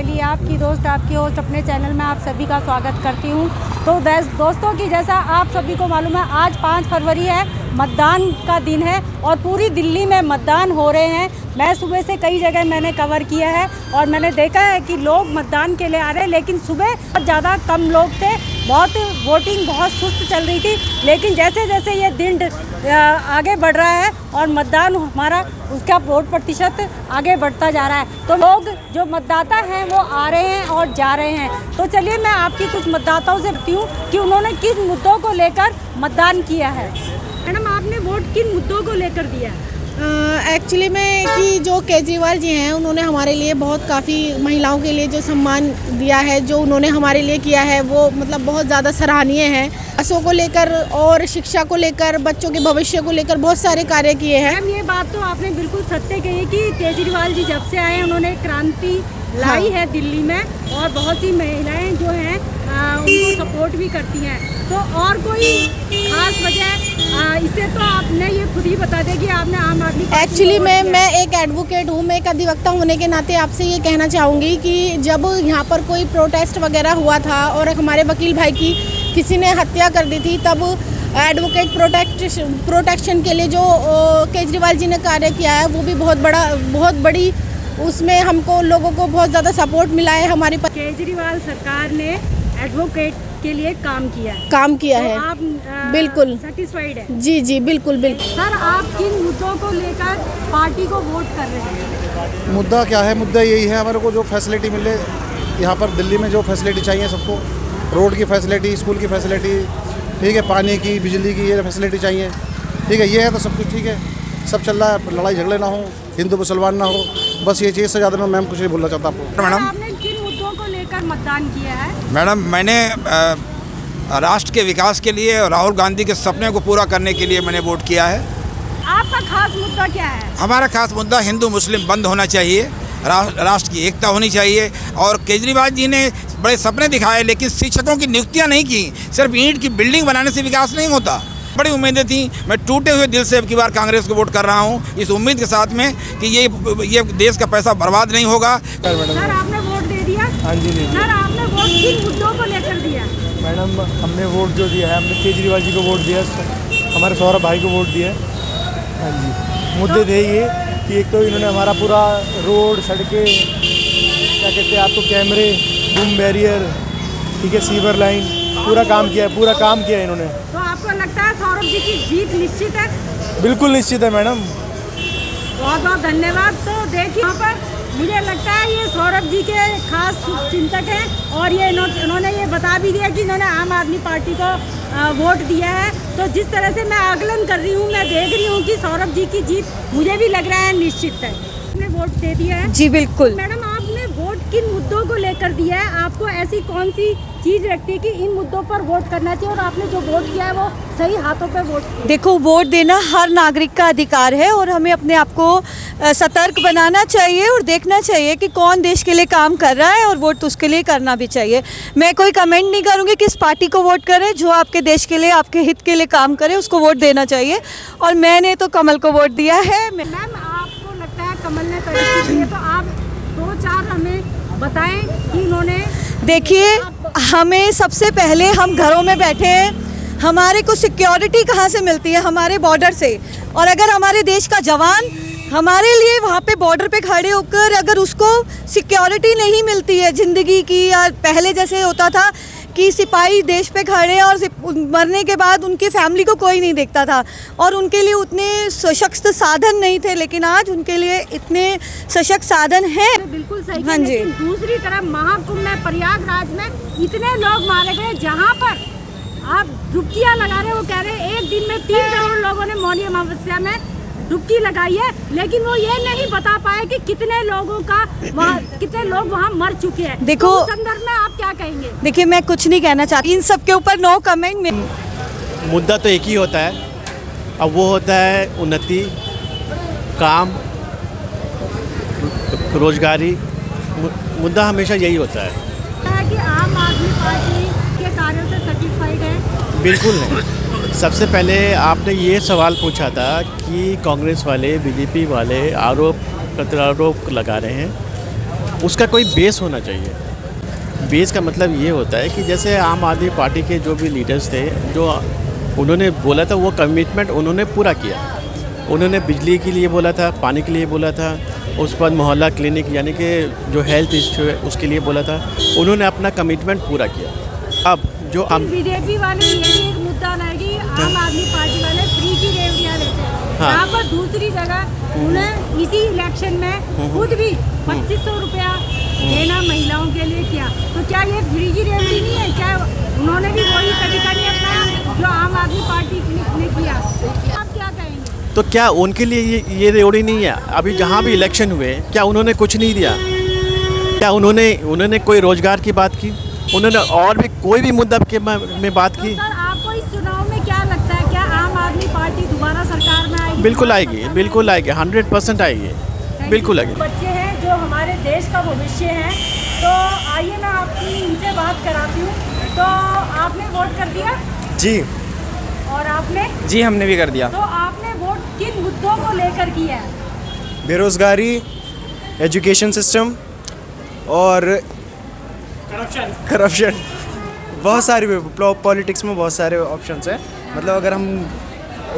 पटेली, आपकी दोस्त, आपकी होस्ट अपने चैनल में आप सभी का स्वागत करती हूँ। तो दोस्तों की जैसा आप सभी को मालूम है, आज 5 फरवरी है, मतदान का दिन है और पूरी दिल्ली में मतदान हो रहे हैं। मैं सुबह से कई जगह मैंने कवर किया है और मैंने देखा है कि लोग मतदान के लिए आ रहे हैं, लेकिन सुबह बहुत ज़्यादा कम लोग थे, वोटिंग बहुत सुस्त चल रही थी। लेकिन जैसे जैसे ये दिन आगे बढ़ रहा है और मतदान हमारा उसका वोट प्रतिशत आगे बढ़ता जा रहा है, तो लोग जो मतदाता हैं वो आ रहे हैं और जा रहे हैं। तो चलिए मैं आपकी कुछ मतदाताओं से पूछती हूँ कि उन्होंने किन मुद्दों को लेकर मतदान किया है। मैडम, आपने वोट किन मुद्दों को लेकर दिया है? एक्चुअली में कि जो केजरीवाल जी हैं, उन्होंने हमारे लिए बहुत काफ़ी महिलाओं के लिए जो सम्मान दिया है, जो उन्होंने हमारे लिए किया है, वो मतलब बहुत ज़्यादा सराहनीय है। बसों को लेकर और शिक्षा को लेकर, बच्चों के भविष्य को लेकर बहुत सारे कार्य किए हैं। मैम, ये बात तो आपने बिल्कुल सत्य कही है कि केजरीवाल जी जब से आए हैं उन्होंने क्रांति लाई है दिल्ली में, और बहुत सी महिलाएं जो हैं उनको सपोर्ट भी करती हैं। तो और कोई खास वजह इससे तो आपने ये खुद ही बता दें कि आपने आम आदमी एक्चुअली मैं एक एडवोकेट हूँ, मैं एक अधिवक्ता होने के नाते आपसे ये कहना चाहूँगी कि जब यहाँ पर कोई प्रोटेस्ट वगैरह हुआ था और हमारे वकील भाई की किसी ने हत्या कर दी थी, तब एडवोकेट प्रोटेक्शन के लिए जो केजरीवाल जी ने कार्य किया है, वो भी बहुत बड़ी उसमें हमको लोगों को बहुत ज़्यादा सपोर्ट मिला है। हमारी केजरीवाल सरकार ने एडवोकेट के लिए काम किया है। तो आप बिल्कुल सेटिस्फाइड है? जी बिल्कुल। सर, आप किन मुद्दों को लेकर पार्टी को वोट कर रहे हैं? मुद्दा क्या है? मुद्दा यही है हमारे को जो फैसिलिटी मिले यहाँ पर दिल्ली में, जो फैसिलिटी चाहिए सबको, रोड की फैसिलिटी, स्कूल की फैसिलिटी, ठीक है, पानी की, बिजली की, ये फैसिलिटी चाहिए, ठीक है। ये है तो सब कुछ ठीक है, सब चल रहा है, लड़ाई झगड़े ना हो, हिंदू मुसलमान ना हो, बस ये चीज़ से ज़्यादा मैं मैम कुछ नहीं बोलना चाहता आपको। मैडम, आपने किन मुद्दों को लेकर मतदान किया है? मैडम, मैंने राष्ट्र के विकास के लिए और राहुल गांधी के सपने को पूरा करने के लिए मैंने वोट किया है। आपका खास मुद्दा क्या है? हमारा खास मुद्दा हिंदू मुस्लिम बंद होना चाहिए, राष्ट्र की एकता होनी चाहिए। और केजरीवाल जी ने बड़े सपने दिखाए, लेकिन शिक्षकों की नियुक्तियां नहीं की। सिर्फ ईंट की बिल्डिंग बनाने से विकास नहीं होता। बड़ी उम्मीदें थी, मैं टूटे हुए दिल से अब की बार कांग्रेस को वोट कर रहा हूं, इस उम्मीद के साथ में कि ये देश का पैसा बर्बाद नहीं होगा। सर, आपने वोट दे दिया? हाँ जी। सर, आपने वोट किन मुद्दों को लेकर दिया? मैडम, हमने वोट जो दिया है, हमने केजरीवाल जी को वोट दिया, हमारे सौरभ भाई को वोट दिया। हाँ जी, मुद्दे थे ये कि एक तो इन्होंने हमारा पूरा रोड, सड़कें, क्या कहते हैं आपको, कैमरे, बूम बैरियर, ठीक है, सीवर लाइन, पूरा काम किया है इन्होंने। तो आपको लगता है सौरभ जी की जीत निश्चित है? बिल्कुल निश्चित है मैडम। बहुत बहुत धन्यवाद। तो देखिए, यहाँ पर मुझे लगता है ये सौरभ जी के खास चिंतक हैं और ये इन्होंने ये बता भी दिया कि इन्होंने आम आदमी पार्टी को वोट दिया है। तो जिस तरह से मैं आकलन कर रही हूँ, मैं देख रही हूँ कि सौरभ जी की जीत मुझे भी लग रहा है निश्चित है। आपने वोट दे दिया है? जी बिल्कुल। मैडम, आपने वोट किन मुद्दों को लेकर दिया है? आपको ऐसी कौन सी चीज़ लगती है कि इन मुद्दों पर वोट करना चाहिए और आपने जो वोट किया है वो सही हाथों पे वोट किया? देखो, वोट देना हर नागरिक का अधिकार है और हमें अपने आप को सतर्क बनाना चाहिए और देखना चाहिए कि कौन देश के लिए काम कर रहा है और वोट उसके लिए करना भी चाहिए। मैं कोई कमेंट नहीं करूँगी किस पार्टी को वोट करें, जो आपके देश के लिए, आपके हित के लिए काम करे उसको वोट देना चाहिए। और मैंने तो कमल को वोट दिया है। मैम, आपको लगता है कमल ने तरक्की की है, तो आप 2-4 हमें बताएं कि इन्होंने। देखिए, हमें सबसे पहले, हम घरों में बैठे हैं, हमारे को सिक्योरिटी कहाँ से मिलती है? हमारे बॉर्डर से। और अगर हमारे देश का जवान हमारे लिए वहाँ पे बॉर्डर पे खड़े होकर अगर उसको सिक्योरिटी नहीं मिलती है ज़िंदगी की, या पहले जैसे होता था कि सिपाही देश पे खड़े और मरने के बाद उनकी फैमिली को कोई नहीं देखता था और उनके लिए उतने सशक्त साधन नहीं थे, लेकिन आज उनके लिए इतने सशक्त साधन हैं। बिल्कुल सही। हाँ जी। लेकिन दूसरी तरफ महाकुंभ में, प्रयागराज में इतने लोग मारे गए, जहाँ पर आप डुबकियाँ लगा रहे, वो कह रहे हैं एक दिन में 3 करोड़ लोगों ने मौनी अमावस्या में डुबकी लगाई है, लेकिन वो ये नहीं बता पाए कि कितने लोग वहाँ मर चुके हैं। देखो, तो उस संदर्भ में आप क्या कहेंगे? देखिए, मैं कुछ नहीं कहना चाहती, इन सब के ऊपर नो कमेंट में। मुद्दा तो एक ही होता है, अब वो होता है उन्नति, काम, रोजगारी। मुद्दा हमेशा यही होता है कि आम आदमी पार्टी के कार्यों से सेटिस्फाइड है? बिल्कुल नहीं। सबसे पहले आपने ये सवाल पूछा था कि कांग्रेस वाले, बीजेपी वाले आरोप प्रत्यारोप लगा रहे हैं। उसका कोई बेस होना चाहिए। बेस का मतलब ये होता है कि जैसे आम आदमी पार्टी के जो भी लीडर्स थे, जो उन्होंने बोला था वो कमिटमेंट उन्होंने पूरा किया। उन्होंने बिजली के लिए बोला था, पानी के लिए बोला था, उस पर मोहल्ला क्लिनिक यानी कि जो हेल्थ इशू है उसके लिए बोला था। उन्होंने अपना कमिटमेंट पूरा किया। अब जो हम बीजेपी वाले ये भी एक मुद्दा लाए कि आम आदमी पार्टी वाले फ्री की रेवड़ियाँ लेते हैं। हाँ। यहाँ पर दूसरी जगह उन्हें इसी इलेक्शन में खुद भी 2500 रुपया देना महिलाओं के लिए किया। तो क्या ये फ्री की रेवड़ी नहीं है? क्या उन्होंने भी वही तरीका नहीं अपनाया जो आम आदमी पार्टी ने किया? आप क्या कहेंगे? तो क्या उनके लिए ये रेवड़ी नहीं है? अभी जहाँ भी इलेक्शन हुए क्या उन्होंने कुछ नहीं दिया? क्या उन्होंने कोई रोजगार की बात की? उन्होंने और भी कोई भी मुद्दा में बात की? सर, आपको इस चुनाव में क्या लगता है, क्या आम आदमी पार्टी दोबारा सरकार में आएगी? बिल्कुल आएगी, बिल्कुल आएगी, 100% आएगी, बिल्कुल आएगी। बच्चे हैं जो हमारे देश का भविष्य है, तो आइए मैं आपकी इनसे बात कराती हूँ। तो आपने वोट कर दिया? जी और आपने? जी हमने भी कर दिया। तो आपने वोट किन मुद्दों को लेकर किया है? बेरोज़गारी, एजुकेशन सिस्टम और करप्शन बहुत सारी पॉलिटिक्स में बहुत सारे ऑप्शंस हैं। मतलब अगर हम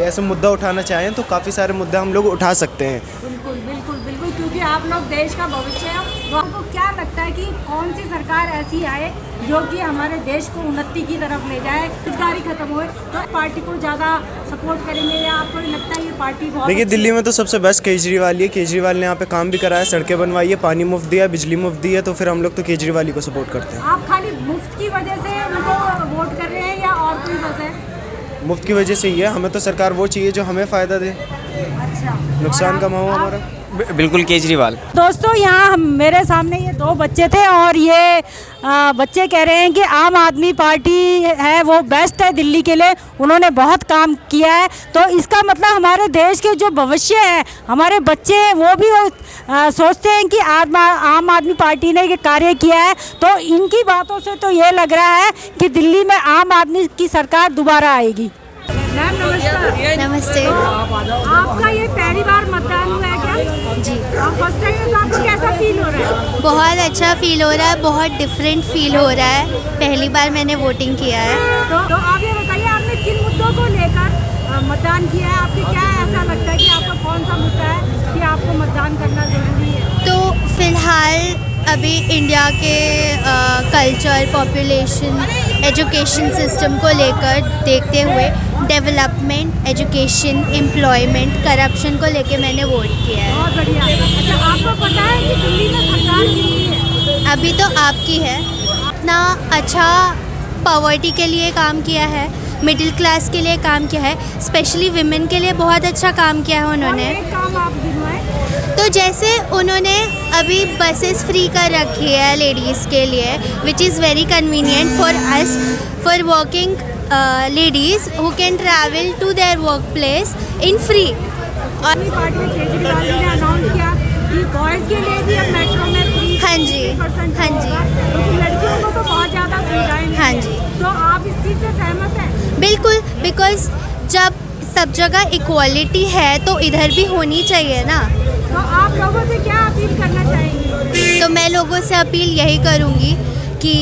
ऐसे मुद्दा उठाना चाहें तो काफ़ी सारे मुद्दे हम लोग उठा सकते हैं। बिल्कुल बिल्कुल बिल्कुल, क्योंकि आप लोग देश का भविष्य है। तो आपको क्या लगता है कि कौन सी सरकार ऐसी आए जो कि हमारे देश को उन्नति की तरफ ले जाए, बेरोजगारी खत्म हो, तो पार्टी को ज़्यादा सपोर्ट करेंगे या आपको लगता है ये पार्टी बहुत? देखिए, दिल्ली में तो सबसे बेस्ट केजरीवाल ही है। केजरीवाल ने यहाँ पे काम भी कराया, सड़कें बनवाई है, पानी मुफ्त दिया, बिजली मुफ्त दी है, तो फिर हम लोग तो केजरीवाल ही को सपोर्ट करते हैं। आप खाली मुफ्त की वजह से उनको वोट कर रहे हैं या और कोई वजह है? मुफ्त की वजह से ही है। हमें तो सरकार वो चाहिए जो हमें फ़ायदा दे, अच्छा, नुकसान कम हो हमारा। बिल्कुल केजरीवाल। दोस्तों, यहाँ मेरे सामने ये दो बच्चे थे और ये बच्चे कह रहे हैं कि आम आदमी पार्टी है वो बेस्ट है दिल्ली के लिए, उन्होंने बहुत काम किया है। तो इसका मतलब हमारे देश के जो भविष्य है, हमारे बच्चे हैं, वो भी सोचते हैं कि आम आदमी पार्टी ने ये कार्य किया है। तो इनकी बातों से तो ये लग रहा है कि दिल्ली में आम आदमी की सरकार दोबारा आएगी। मैम नमस्कार। नमस्ते। आपका ये पहली बार मतदान हुआ है क्या? जी। आप फर्स्ट टाइम है, तो आपको कैसा फील हो रहा है? बहुत अच्छा फील हो रहा है, बहुत डिफरेंट फील हो रहा है। पहली बार मैंने वोटिंग किया है। तो आप ये बताइए, आपने किन मुद्दों को लेकर मतदान किया है? आपको क्या ऐसा लगता है कि आपका कौन सा मुद्दा है कि आपको मतदान करना ज़रूरी है? तो फिलहाल अभी इंडिया के कल्चर, पॉपुलेशन, एजुकेशन सिस्टम को लेकर देखते हुए डेवलपमेंट, एजुकेशन, एम्प्लॉयमेंट, करप्शन को लेके मैंने वोट किया है। बहुत बढ़िया। अच्छा, आपको पता है कि दिल्ली में सरकार किसकी है? अभी तो आपकी है। इतना अच्छा पॉवर्टी के लिए काम किया है, मिडिल क्लास के लिए काम किया है, स्पेशली विमेन के लिए बहुत अच्छा काम किया है उन्होंने। एक काम आप गिनवाएं। तो जैसे उन्होंने अभी बसेस फ्री कर रखी है लेडीज़ के लिए, which is very convenient for us, for working ladies who can travel to their work place in free. और पार्टी में केजरीवाल जी ने अनाउंस किया कि बॉयज़ के लिए भी अब मेट्रो में फ्री। हाँ जी, हाँ जी। क्योंकि लड़कियों को तो बहुत ज़्यादा सुविधाएं मिली हाँ हैं। जी। तो आप इस चीज़ से सहमत हैं? बिल्कुल, बिकॉज जब सब जगह इक्वालिटी है तो इधर भी होनी चाहिए ना। तो आप लोगों से क्या अपील करना चाहेंगे? तो मैं लोगों से अपील यही करूँगी कि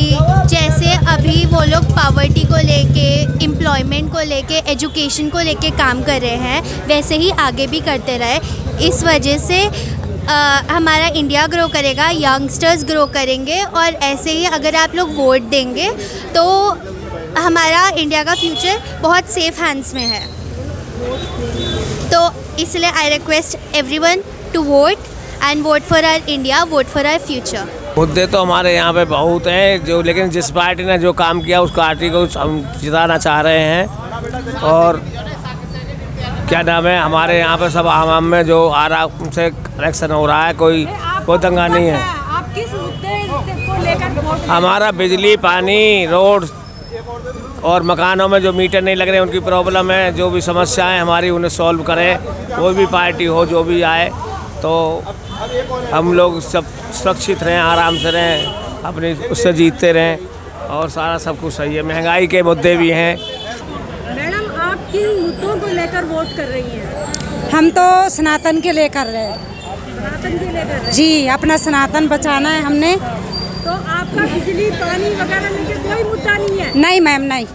जैसे अभी वो लोग पॉवर्टी को लेके, एम्प्लॉयमेंट को लेके, एजुकेशन को लेके काम कर रहे हैं, वैसे ही आगे भी करते रहे। इस वजह से हमारा इंडिया ग्रो करेगा, यंगस्टर्स ग्रो करेंगे, और ऐसे ही अगर आप लोग वोट देंगे तो हमारा इंडिया का फ्यूचर बहुत सेफ हैंड्स में है। तो इसलिए I request everyone to vote and vote for our India, vote for our future. मुद्दे तो हमारे यहाँ पे बहुत हैं, जो लेकिन जिस पार्टी ने जो काम किया उस पार्टी को हम जिताना चाह रहे हैं। और क्या नाम है, हमारे यहाँ पे सब आवाम में जो आराम से इलेक्शन हो रहा है, कोई दंगा नहीं है। आप किस मुद्दे को लेकर वोट? हमारा बिजली, पानी, रोड और मकानों में जो मीटर नहीं लग रहे उनकी प्रॉब्लम है, जो भी समस्याएं हमारी उन्हें सॉल्व करें। कोई भी पार्टी हो, जो भी आए, तो हम लोग सब सुरक्षित रहें, आराम से रहें, अपनी उससे जीतते रहें, और सारा सब कुछ सही है। महंगाई के मुद्दे भी हैं। मैडम, आप किन मुद्दों को लेकर वोट कर रही हैं? हम तो सनातन के लिए कर रहे हैं। सनातन के लिए कर रहे हैं। जी, अपना सनातन बचाना है हमने। तो आपका बिजली पानी वगैरह लेके कोई मुद्दा नहीं है? नहीं मैम, नहीं।